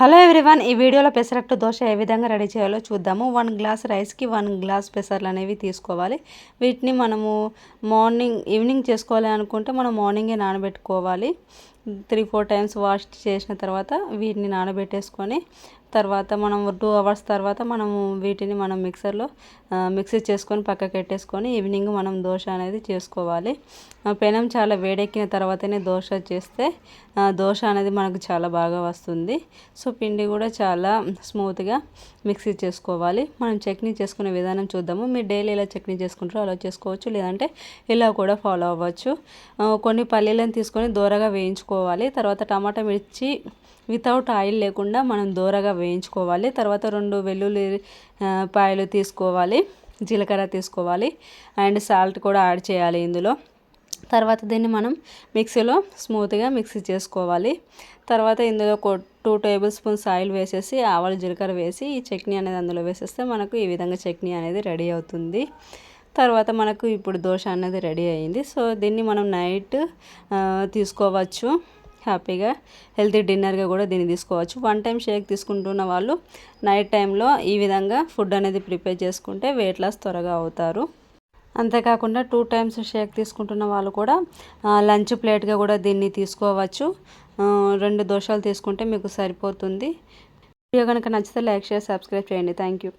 Hello everyone, ఈ వీడియోలో పెసరట్టు దోశ ఏ విధంగా రెడీ చేయాలో చూద్దాము. 1 గ్లాస్ రైస్కి 1 గ్లాస్ పెసర్లు అనేవి తీసుకోవాలి. వీటిని మనము ఈవినింగ్ చేసుకోవాలి అనుకుంటే మనం మార్నింగే నానబెట్టుకోవాలి. 3-4 టైమ్స్ వాష్ చేసిన తర్వాత వీటిని నానబెట్టేసుకొని తర్వాత మనం 2 అవర్స్ తర్వాత మనము వీటిని మిక్సీ చేసుకొని పక్కకు పెట్టేసుకొని ఈవినింగ్ మనం దోశ అనేది చేసుకోవాలి. పెనం చాలా వేడెక్కిన తర్వాతనే దోశ చేస్తే దోశ అనేది మనకు చాలా బాగా వస్తుంది. సో పిండి కూడా చాలా స్మూత్గా మిక్సీ చేసుకోవాలి. మనం చట్నీ చేసుకునే విధానం చూద్దాము. మీరు డైలీ ఎలా చట్నీ చేసుకుంటారో అలా చేసుకోవచ్చు, లేదంటే ఇలా కూడా ఫాలో అవ్వచ్చు. కొన్ని పల్లీలను తీసుకొని దోరగా వేయించుకోవాలి. తర్వాత టమాటా మిర్చి వితౌట్ ఆయిల్ లేకుండా మనం దోరగా వేయించుకోవాలి. తర్వాత 2 వెల్లుల్లి పాయలు తీసుకోవాలి, జీలకర్ర తీసుకోవాలి అండ్ సాల్ట్ కూడా యాడ్ చేయాలి ఇందులో. తర్వాత దీన్ని మనం మిక్సీలో స్మూత్గా మిక్సీ చేసుకోవాలి. తర్వాత ఇందులో 2 టేబుల్ స్పూన్స్ ఆయిల్ వేసేసి ఆవాలు జీలకర్ర వేసి ఈ చట్నీ అనేది అందులో వేసేస్తే మనకు ఈ విధంగా చట్నీ అనేది రెడీ అవుతుంది. తర్వాత మనకు ఇప్పుడు దోశ అనేది రెడీ అయ్యింది. సో దీన్ని మనం నైట్ తీసుకోవచ్చు. హ్యాపీగా హెల్తీ డిన్నర్గా కూడా దీన్ని తీసుకోవచ్చు. 1 టైం షేక్ తీసుకుంటున్న వాళ్ళు నైట్ టైంలో ఈ విధంగా ఫుడ్ అనేది ప్రిపేర్ చేసుకుంటే వెయిట్ లాస్ త్వరగా అవుతారు. అంతేకాకుండా 2 టైమ్స్ షేక్ తీసుకుంటున్న వాళ్ళు కూడా లంచ్ ప్లేట్గా కూడా దీన్ని తీసుకోవచ్చు. 2 దోశలు తీసుకుంటే మీకు సరిపోతుంది. వీడియో కనుక నచ్చితే లైక్, షేర్, సబ్స్క్రైబ్ చేయండి. Thank you.